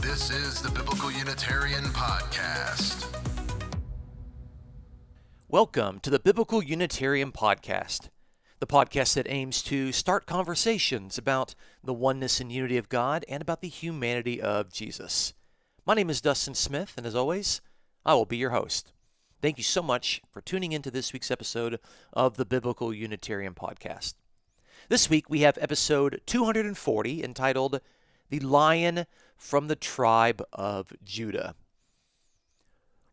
This is the Biblical Unitarian Podcast. Welcome to the Biblical Unitarian Podcast, the podcast that aims to start conversations about the oneness and unity of God and about the humanity of Jesus. My name is Dustin Smith, and as always, I will be your host. Thank you so much for tuning into this week's episode of the Biblical Unitarian Podcast. This week we have episode 240 entitled The Lion from the Tribe of Judah.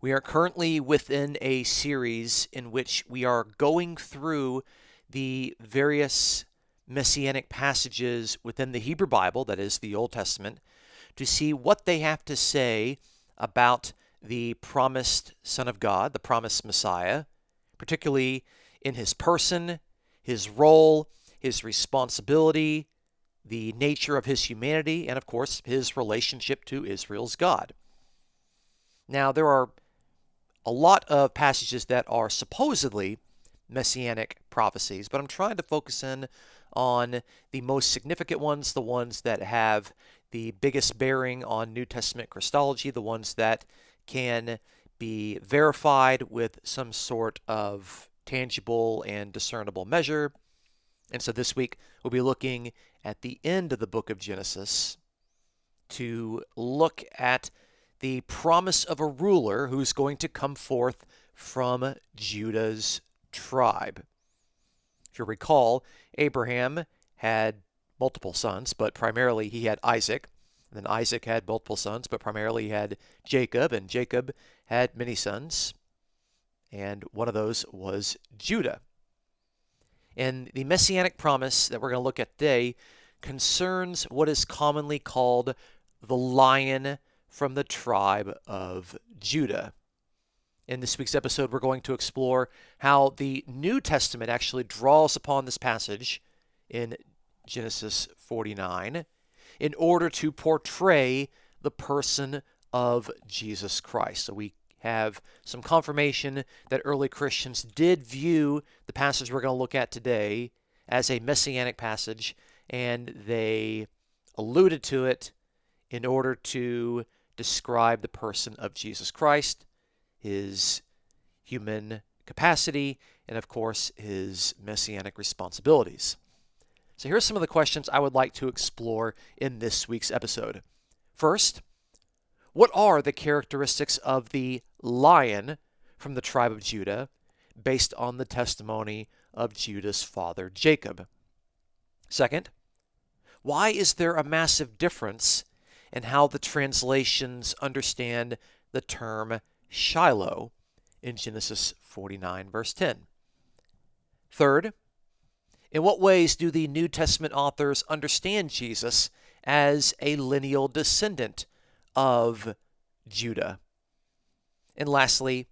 We are currently within a series in which we are going through the various messianic passages within the Hebrew Bible, that is the Old Testament, to see what they have to say about the promised Son of God, the promised Messiah, particularly in his person, his role, his responsibility, the nature of his humanity, and of course, his relationship to Israel's God. Now, there are a lot of passages that are supposedly messianic prophecies, but I'm trying to focus in on the most significant ones, the ones that have the biggest bearing on New Testament Christology, the ones that can be verified with some sort of tangible and discernible measure. And so this week, we'll be looking at the end of the book of Genesis to look at the promise of a ruler who's going to come forth from Judah's tribe. If you recall, Abraham had multiple sons, but primarily he had Isaac. And then Isaac had multiple sons, but primarily he had Jacob, and Jacob had many sons. And one of those was Judah. And the messianic promise that we're going to look at today concerns what is commonly called the Lion from the tribe of Judah. In this week's episode, we're going to explore how the New Testament actually draws upon this passage in Genesis 49 in order to portray the person of Jesus Christ. So we have some confirmation that early Christians did view the passage we're going to look at today as a messianic passage, and they alluded to it in order to describe the person of Jesus Christ, his human capacity, and of course, his messianic responsibilities. So here's some of the questions I would like to explore in this week's episode. First, what are the characteristics of the lion from the tribe of Judah based on the testimony of Judah's father Jacob? Second, why is there a massive difference in how the translations understand the term Shiloh in Genesis 49, verse 10? Third, in what ways do the New Testament authors understand Jesus as a lineal descendant of Judah? And lastly,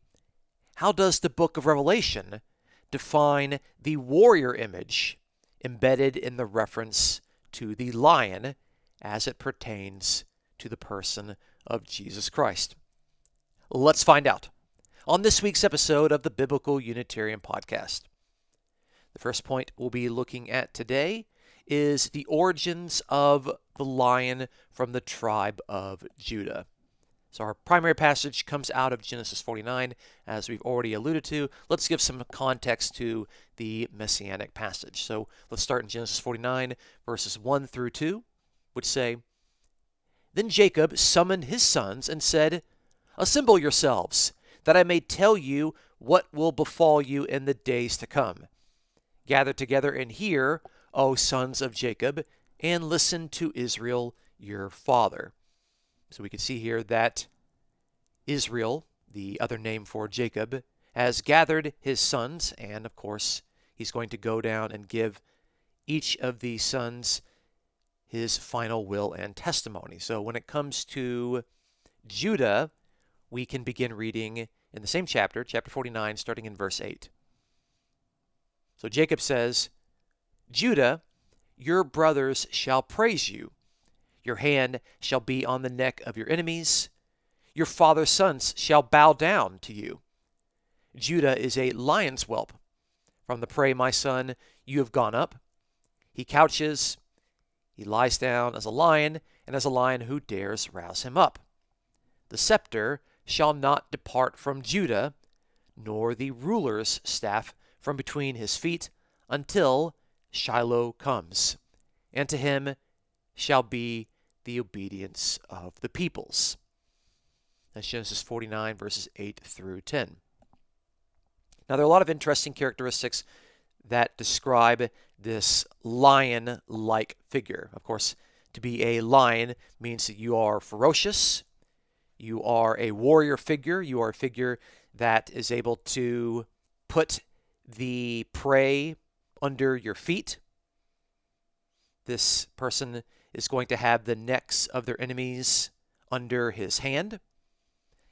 how does the book of Revelation define the warrior image embedded in the reference to the lion as it pertains to the person of Jesus Christ? Let's find out on this week's episode of the Biblical Unitarian Podcast. The first point we'll be looking at today is the origins of the lion from the tribe of Judah. So our primary passage comes out of Genesis 49, as we've already alluded to. Let's give some context to the messianic passage. So let's start in Genesis 49, verses 1 through 2, which say, Then Jacob summoned his sons and said, Assemble yourselves, that I may tell you what will befall you in the days to come. Gather together and hear, O sons of Jacob, and listen to Israel your father. So we can see here that Israel, the other name for Jacob, has gathered his sons, and of course he's going to go down and give each of these sons his final will and testimony. So when it comes to Judah, we can begin reading in the same chapter, chapter 49, starting in verse 8. So Jacob says, Judah, your brothers shall praise you. Your hand shall be on the neck of your enemies. Your father's sons shall bow down to you. Judah is a lion's whelp. From the prey, my son, you have gone up. He couches, he lies down as a lion, and as a lion, who dares rouse him up? The scepter shall not depart from Judah, nor the ruler's staff from between his feet, until Shiloh comes, and to him shall be the obedience of the peoples. That's Genesis 49, verses 8 through 10. Now, there are a lot of interesting characteristics that describe this lion-like figure. Of course, to be a lion means that you are ferocious, you are a warrior figure, you are a figure that is able to put the prey under your feet. This person is going to have the necks of their enemies under his hand.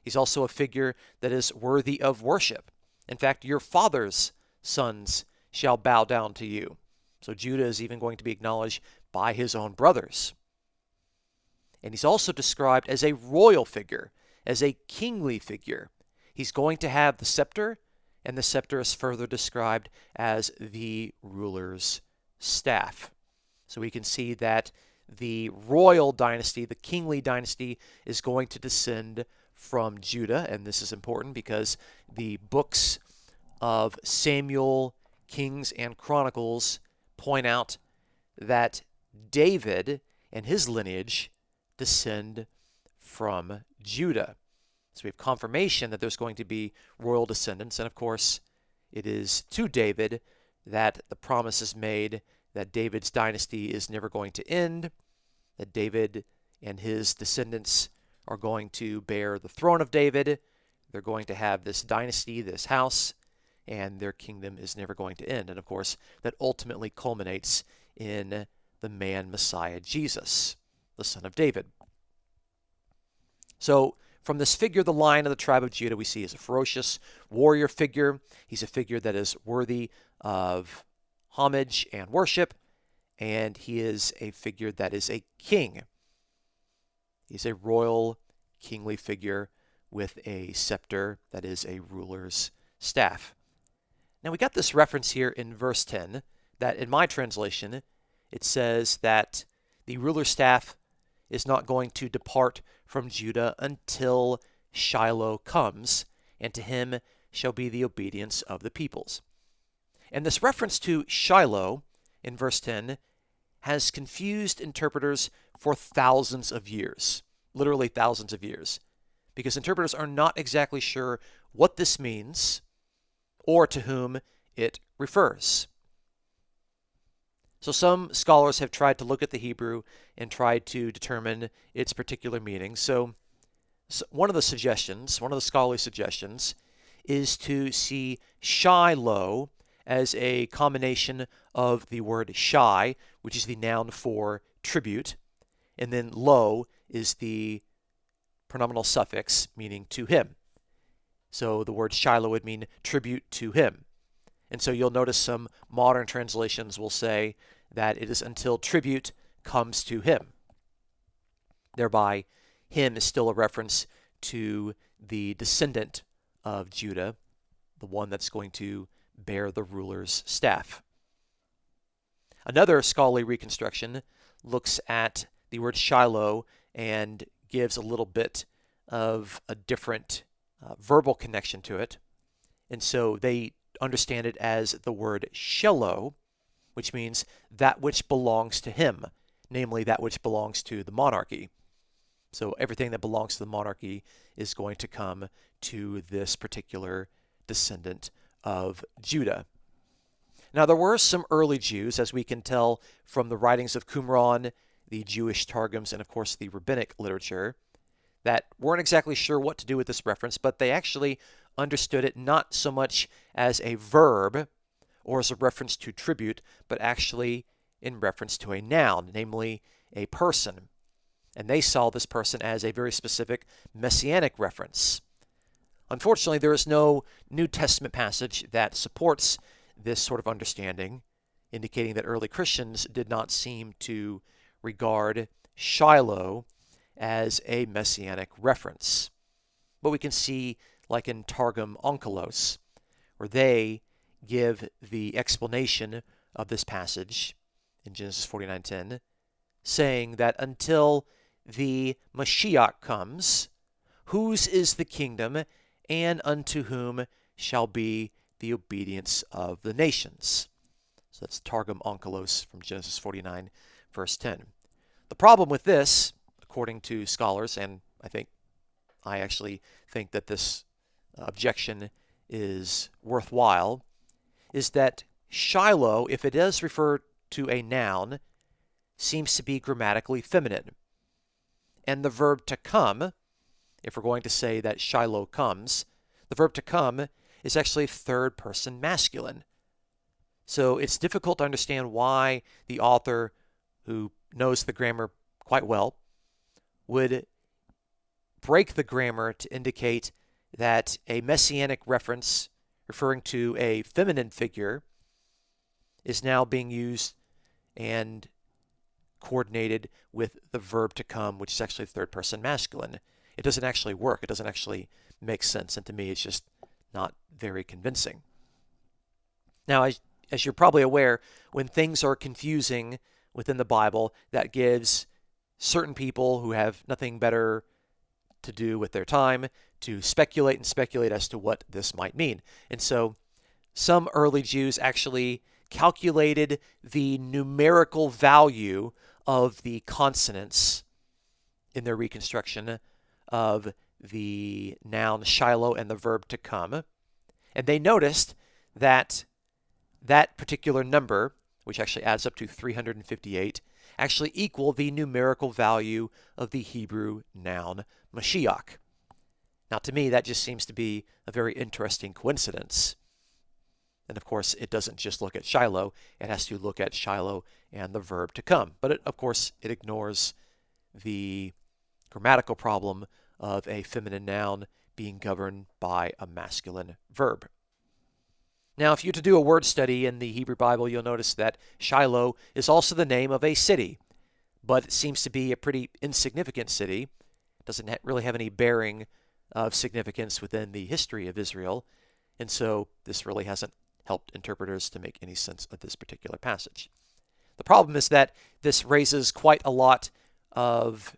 He's also a figure that is worthy of worship. In fact, your father's sons shall bow down to you. So Judah is even going to be acknowledged by his own brothers. And he's also described as a royal figure, as a kingly figure. He's going to have the scepter, and the scepter is further described as the ruler's staff. So we can see that the royal dynasty, the kingly dynasty, is going to descend from Judah, and this is important because the books of Samuel, Kings, and Chronicles point out that David and his lineage descend from Judah. So we have confirmation that there's going to be royal descendants, and of course, it is to David that the promise is made that David's dynasty is never going to end, that David and his descendants are going to bear the throne of David. They're going to have this dynasty, this house, and their kingdom is never going to end. And of course, that ultimately culminates in the man Messiah Jesus, the son of David. So from this figure, the Lion of the tribe of Judah, we see as a ferocious warrior figure. He's a figure that is worthy of homage and worship, and he is a figure that is a king. He's a royal, kingly figure with a scepter that is a ruler's staff. Now we got this reference here in verse 10 that in my translation, it says that the ruler's staff is not going to depart from Judah until Shiloh comes, and to him shall be the obedience of the peoples. And this reference to Shiloh in verse 10 has confused interpreters for thousands of years, literally thousands of years, because interpreters are not exactly sure what this means or to whom it refers. So some scholars have tried to look at the Hebrew and tried to determine its particular meaning. So one of the scholarly suggestions, is to see Shiloh as a combination of the word shai, which is the noun for tribute, and then lo is the pronominal suffix meaning to him. So the word Shiloh would mean tribute to him. And so you'll notice some modern translations will say that it is until tribute comes to him. Thereby, him is still a reference to the descendant of Judah, the one that's going to bear the ruler's staff. Another scholarly reconstruction looks at the word Shiloh and gives a little bit of a different verbal connection to it. And so they understand it as the word Shiloh, which means that which belongs to him, namely that which belongs to the monarchy. So everything that belongs to the monarchy is going to come to this particular descendant of Judah. Now, there were some early Jews, as we can tell from the writings of Qumran, the Jewish Targums, and of course the rabbinic literature, that weren't exactly sure what to do with this reference, but they actually understood it not so much as a verb or as a reference to tribute, but actually in reference to a noun, namely a person. And they saw this person as a very specific messianic reference. Unfortunately, there is no New Testament passage that supports this sort of understanding, indicating that early Christians did not seem to regard Shiloh as a messianic reference. But we can see, like in Targum Onkelos, where they give the explanation of this passage in Genesis 49:10, saying that until the Mashiach comes, whose is the kingdom, and unto whom shall be the obedience of the nations. So that's Targum Onkelos from Genesis 49, verse 10. The problem with this, according to scholars, and I actually think that this objection is worthwhile, is that Shiloh, if it does refer to a noun, seems to be grammatically feminine. And the verb to come, if we're going to say that Shiloh comes, the verb to come is actually third person masculine. So it's difficult to understand why the author, who knows the grammar quite well, would break the grammar to indicate that a messianic reference referring to a feminine figure is now being used and coordinated with the verb to come, which is actually third person masculine. It doesn't actually work. It doesn't actually make sense. And to me, it's just not very convincing. Now, as you're probably aware, when things are confusing within the Bible, that gives certain people who have nothing better to do with their time to speculate and speculate as to what this might mean. And so some early Jews actually calculated the numerical value of the consonants in their reconstruction of the noun Shiloh and the verb to come. And they noticed that that particular number, which actually adds up to 358, actually equal the numerical value of the Hebrew noun Mashiach. Now, to me, that just seems to be a very interesting coincidence. And of course, it doesn't just look at Shiloh, it has to look at Shiloh and the verb to come. But of course, it ignores the grammatical problem of a feminine noun being governed by a masculine verb. Now, if you were to do a word study in the Hebrew Bible, you'll notice that Shiloh is also the name of a city, but it seems to be a pretty insignificant city. It doesn't really have any bearing of significance within the history of Israel, and so this really hasn't helped interpreters to make any sense of this particular passage. The problem is that this raises quite a lot of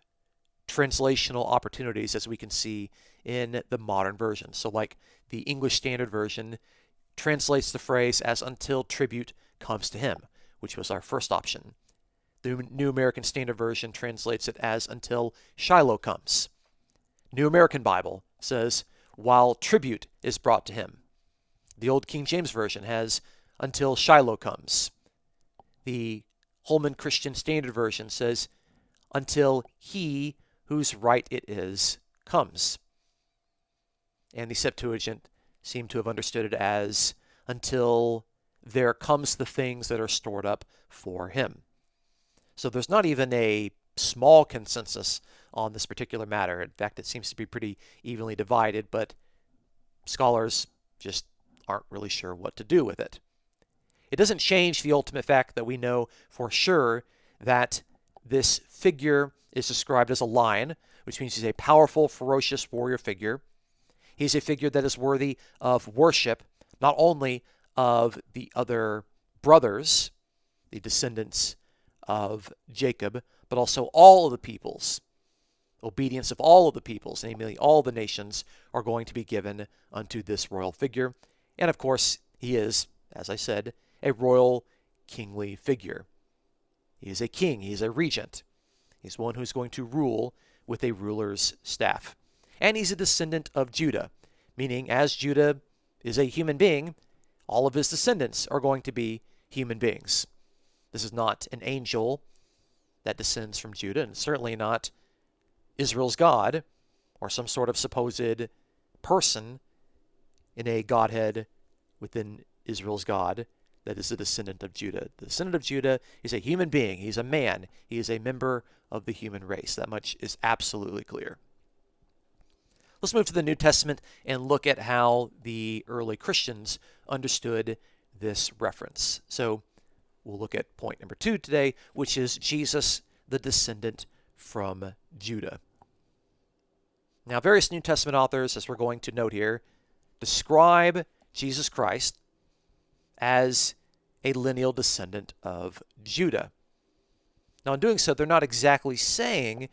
translational opportunities, as we can see in the modern version. So like the English Standard Version translates the phrase as until tribute comes to him, which was our first option. The New American Standard Version translates it as until Shiloh comes. New American Bible says while tribute is brought to him. The Old King James Version has until Shiloh comes. The Holman Christian Standard Version says until he whose right it is comes. And the Septuagint seem to have understood it as until there comes the things that are stored up for him. So there's not even a small consensus on this particular matter. In fact, it seems to be pretty evenly divided, but scholars just aren't really sure what to do with it. It doesn't change the ultimate fact that we know for sure that this figure is described as a lion, which means he's a powerful, ferocious warrior figure. He's a figure that is worthy of worship, not only of the other brothers, the descendants of Jacob, but also all of the peoples. Obedience of all of the peoples, namely all the nations, are going to be given unto this royal figure. And of course, he is, as I said, a royal kingly figure. He is a king, he is a regent. He's one who's going to rule with a ruler's staff. And he's a descendant of Judah, meaning as Judah is a human being, all of his descendants are going to be human beings. This is not an angel that descends from Judah, and certainly not Israel's God, or some sort of supposed person in a Godhead within Israel's God that is a descendant of Judah. The descendant of Judah is a human being. He's a man. He is a member of the human race. That much is absolutely clear. Let's move to the New Testament and look at how the early Christians understood this reference. So we'll look at point number 2 today, which is Jesus, the descendant from Judah. Now, various New Testament authors, as we're going to note here, describe Jesus Christ as a lineal descendant of Judah. Now, in doing so, they're not exactly saying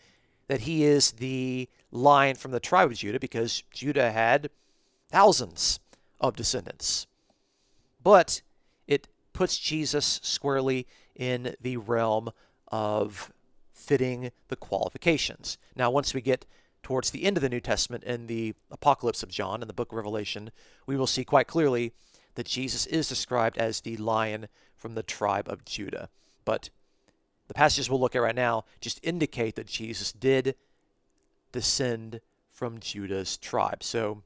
that he is the Lion from the tribe of Judah because Judah had thousands of descendants. But it puts Jesus squarely in the realm of fitting the qualifications. Now, once we get towards the end of the New Testament in the Apocalypse of John, in the book of Revelation, we will see quite clearly that Jesus is described as the Lion from the tribe of Judah. But the passages we'll look at right now just indicate that Jesus did descend from Judah's tribe. So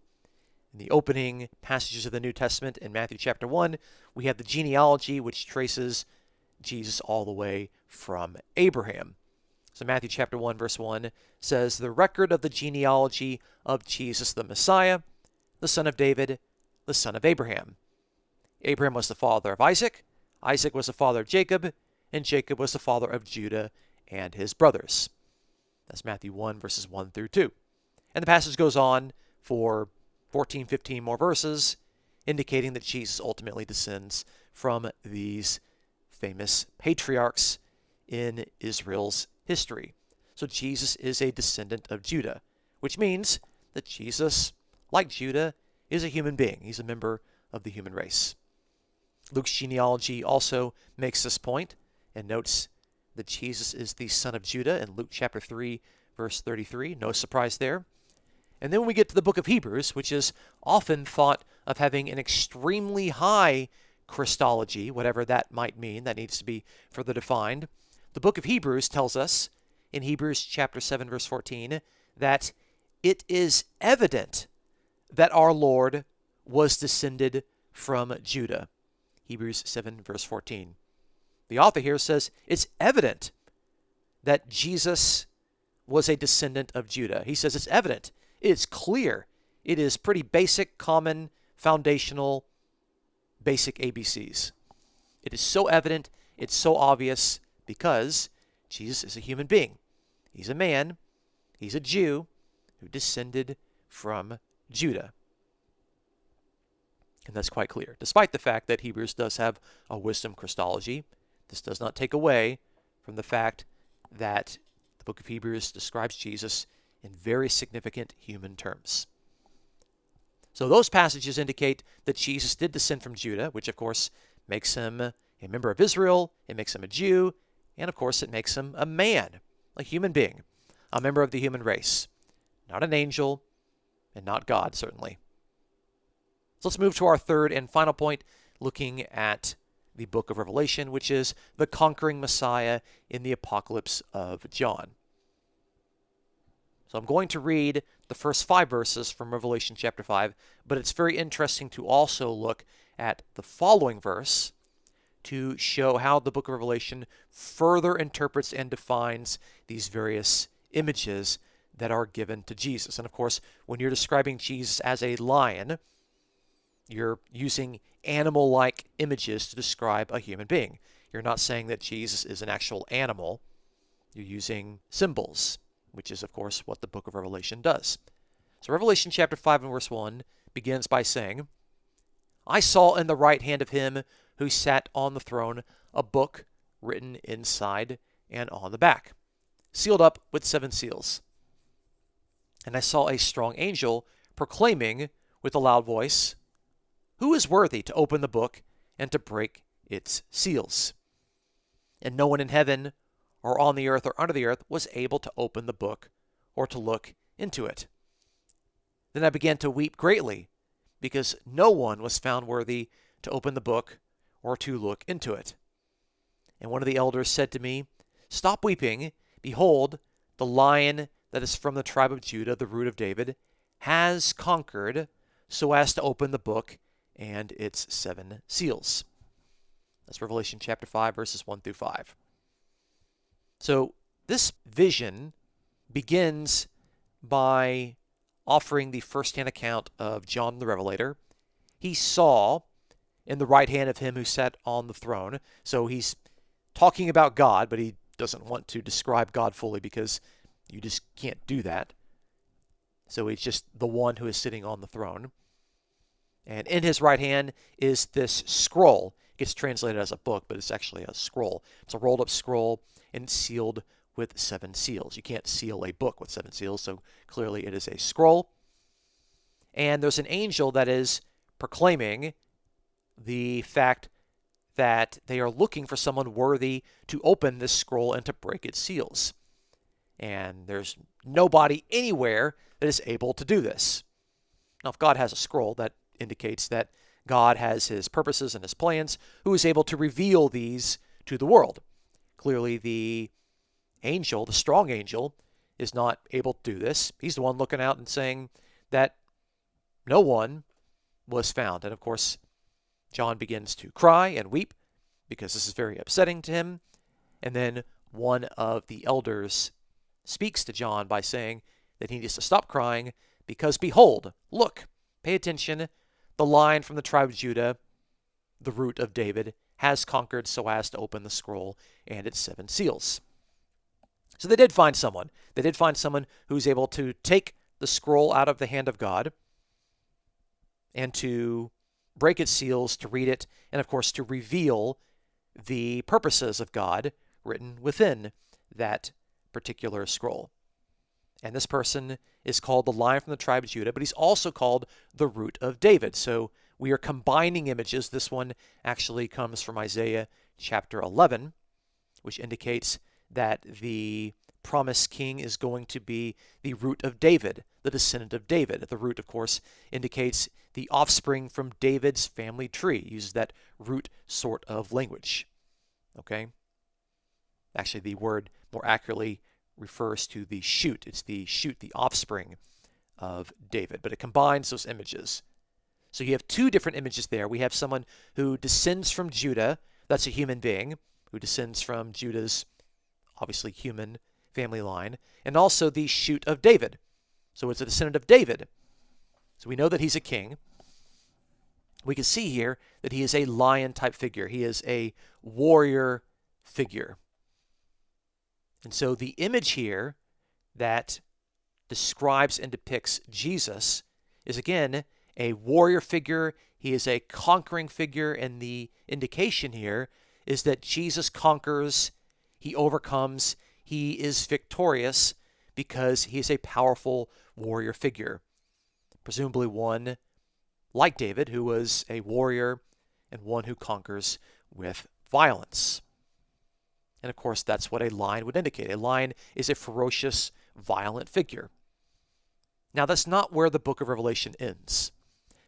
in the opening passages of the New Testament in Matthew chapter 1, we have the genealogy which traces Jesus all the way from Abraham. So Matthew chapter 1 verse 1 says, "The record of the genealogy of Jesus the Messiah, the son of David, the son of Abraham. Abraham was the father of Isaac, Isaac was the father of Jacob, and Jacob was the father of Judah and his brothers." That's Matthew 1 verses 1 through 2. And the passage goes on for 14, 15 more verses, indicating that Jesus ultimately descends from these famous patriarchs in Israel's history. So Jesus is a descendant of Judah, which means that Jesus, like Judah, is a human being. He's a member of the human race. Luke's genealogy also makes this point and notes that Jesus is the son of Judah in Luke chapter 3, verse 33. No surprise there. And then when we get to the book of Hebrews, which is often thought of having an extremely high Christology, whatever that might mean, that needs to be further defined. The book of Hebrews tells us in Hebrews chapter 7, verse 14, that it is evident that our Lord was descended from Judah. Hebrews 7, verse 14. The author here says it's evident that Jesus was a descendant of Judah. He says it's evident. It's clear. It is pretty basic, common, foundational, basic ABCs. It is so evident, it's so obvious, because Jesus is a human being. He's a man, he's a Jew who descended from Judah. And that's quite clear. Despite the fact that Hebrews does have a wisdom Christology, this does not take away from the fact that the book of Hebrews describes Jesus in very significant human terms. So those passages indicate that Jesus did descend from Judah, which of course makes him a member of Israel, it makes him a Jew, and of course it makes him a man, a human being, a member of the human race. Not an angel, and not God, certainly. So let's move to our third and final point, looking at the book of Revelation, which is the conquering Messiah in the Apocalypse of John. So I'm going to read the first 5 verses from Revelation chapter 5, but it's very interesting to also look at the following verse to show how the book of Revelation further interprets and defines these various images that are given to Jesus. And of course, when you're describing Jesus as a lion, you're using animal-like images to describe a human being. You're not saying that Jesus is an actual animal. You're using symbols, which is, of course, what the book of Revelation does. So Revelation chapter 5 and verse 1 begins by saying, "I saw in the right hand of him who sat on the throne a book written inside and on the back, sealed up with 7 seals. And I saw a strong angel proclaiming with a loud voice, 'Who is worthy to open the book and to break its seals?' And no one in heaven or on the earth or under the earth was able to open the book or to look into it. Then I began to weep greatly, because no one was found worthy to open the book or to look into it. And one of the elders said to me, 'Stop weeping. Behold, the Lion that is from the tribe of Judah, the root of David, has conquered so as to open the book and its 7 seals.'" That's Revelation chapter 5, verses 1 through 5. So this vision begins by offering the first-hand account of John the Revelator. He saw in the right hand of him who sat on the throne. So he's talking about God, but he doesn't want to describe God fully because you just can't do that. So he's just the one who is sitting on the throne. And in his right hand is this scroll. It gets translated as a book, but it's actually a scroll. It's a rolled up scroll, and it's sealed with 7 seals. You can't seal a book with 7 seals, so clearly it is a scroll. And there's an angel that is proclaiming the fact that they are looking for someone worthy to open this scroll and to break its seals. And there's nobody anywhere that is able to do this. Now, if God has a scroll, that indicates that God has his purposes and his plans, who is able to reveal these to the world. Clearly, the angel, the strong angel, is not able to do this. He's the one looking out and saying that no one was found. And of course, John begins to cry and weep because this is very upsetting to him. And then one of the elders speaks to John by saying that he needs to stop crying because, behold, look, pay attention, the Lion from the tribe of Judah, the root of David, has conquered so as to open the scroll and its 7 seals. So they did find someone. They did find someone who's able to take the scroll out of the hand of God and to break its seals, to read it, and of course to reveal the purposes of God written within that particular scroll. And this person is called the Lion from the tribe of Judah, but he's also called the root of David. So we are combining images. This one actually comes from Isaiah chapter 11, which indicates that the promised king is going to be the root of David, the descendant of David. The root, of course, indicates the offspring from David's family tree. It uses that root sort of language. Okay? Actually, the word more accurately refers to the shoot. It's the shoot, the offspring of David. But it combines those images. So you have 2 different images there. We have someone who descends from Judah. That's a human being who descends from Judah's, obviously, human family line. And also the shoot of David. So it's a descendant of David. So we know that he's a king. We can see here that he is a lion-type figure. He is a warrior figure. And so the image here that describes and depicts Jesus is, again, a warrior figure. He is a conquering figure, and the indication here is that Jesus conquers, he overcomes, he is victorious because he is a powerful warrior figure. Presumably one like David, who was a warrior and one who conquers with violence. And of course, that's what a lion would indicate. A lion is a ferocious, violent figure. Now, that's not where the book of Revelation ends,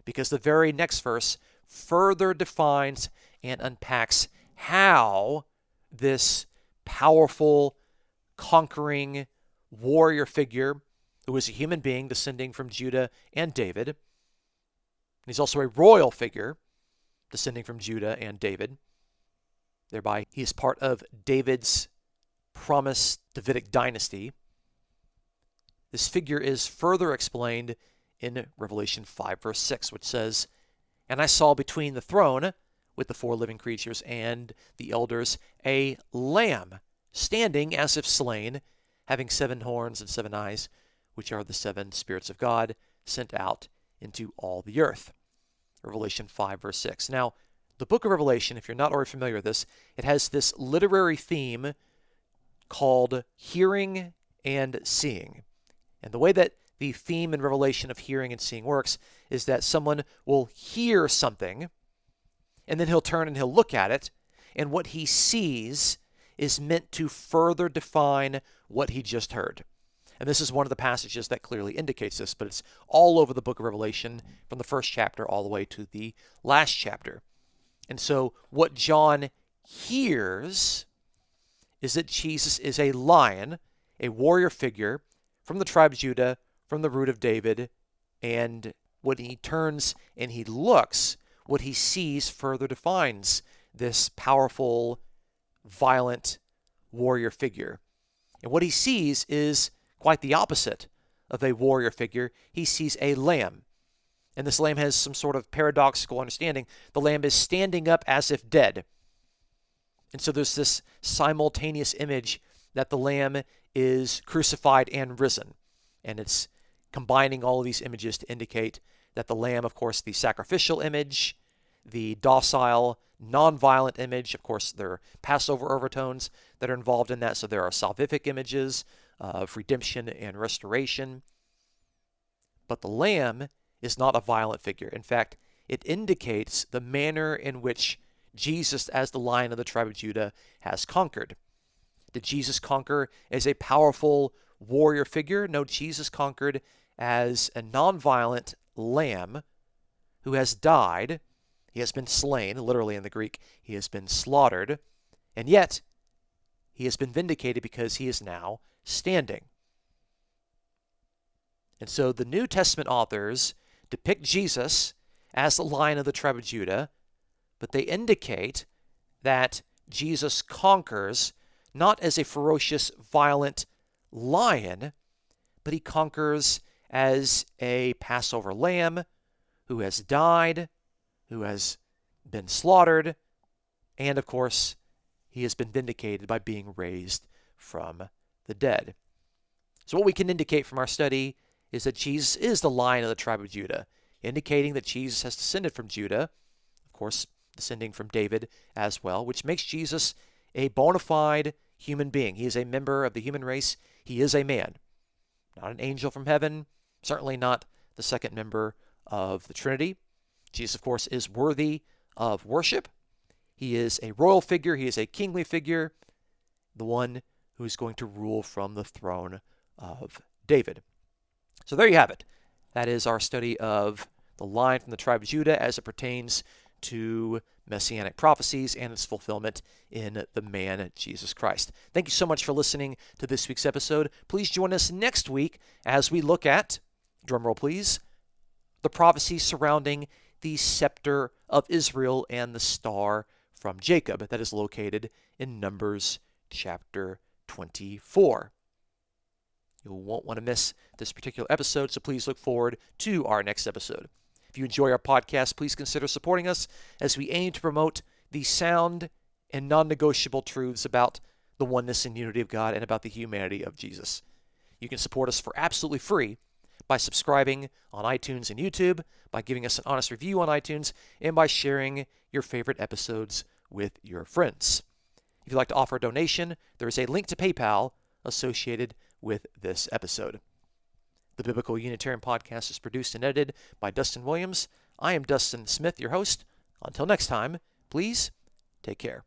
because the very next verse further defines and unpacks how this powerful, conquering warrior figure, who is a human being descending from Judah and David, and he's also a royal figure descending from Judah and David. Thereby, he is part of David's promised Davidic dynasty. This figure is further explained in Revelation 5, verse 6, which says, "And I saw between the throne with the 4 living creatures and the elders a lamb standing as if slain, having 7 horns and 7 eyes, which are the 7 spirits of God sent out into all the earth." Revelation 5, verse 6. Now, the book of Revelation, if you're not already familiar with this, it has this literary theme called hearing and seeing. And the way that the theme in Revelation of hearing and seeing works is that someone will hear something, and then he'll turn and he'll look at it, and what he sees is meant to further define what he just heard. And this is one of the passages that clearly indicates this, but it's all over the book of Revelation from the first chapter all the way to the last chapter. And so what John hears is that Jesus is a lion, a warrior figure from the tribe of Judah, from the root of David, and when he turns and he looks, what he sees further defines this powerful, violent warrior figure. And what he sees is quite the opposite of a warrior figure. He sees a lamb. And this lamb has some sort of paradoxical understanding. The lamb is standing up as if dead. And so there's this simultaneous image that the lamb is crucified and risen. And it's combining all of these images to indicate that the lamb, of course, the sacrificial image, the docile, nonviolent image. Of course, there are Passover overtones that are involved in that, so there are salvific images of redemption and restoration. But the lamb is not a violent figure. In fact, it indicates the manner in which Jesus, as the Lion of the tribe of Judah, has conquered. Did Jesus conquer as a powerful warrior figure? No, Jesus conquered as a nonviolent lamb who has died. He has been slain, literally in the Greek, he has been slaughtered, and yet he has been vindicated because he is now standing. And so the New Testament authors depict Jesus as the Lion of the tribe of Judah, but they indicate that Jesus conquers not as a ferocious, violent lion, but he conquers as a Passover lamb who has died, who has been slaughtered, and of course, he has been vindicated by being raised from the dead. So what we can indicate from our study is that Jesus is the Lion of the tribe of Judah, indicating that Jesus has descended from Judah, of course, descending from David as well, which makes Jesus a bona fide human being. He is a member of the human race. He is a man, not an angel from heaven, certainly not the second member of the Trinity. Jesus, of course, is worthy of worship. He is a royal figure. He is a kingly figure, the one who is going to rule from the throne of David. So there you have it. That is our study of the Lion from the tribe of Judah as it pertains to messianic prophecies and its fulfillment in the man Jesus Christ. Thank you so much for listening to this week's episode. Please join us next week as we look at, drumroll please, the prophecies surrounding the scepter of Israel and the star from Jacob that is located in Numbers chapter 24. You won't want to miss this particular episode, so please look forward to our next episode. If you enjoy our podcast, please consider supporting us as we aim to promote the sound and non-negotiable truths about the oneness and unity of God and about the humanity of Jesus. You can support us for absolutely free by subscribing on iTunes and YouTube, by giving us an honest review on iTunes, and by sharing your favorite episodes with your friends. If you'd like to offer a donation, there is a link to PayPal associated with this episode. The Biblical Unitarian Podcast is produced and edited by Dustin Williams. I am Dustin Smith, your host. Until next time, please take care.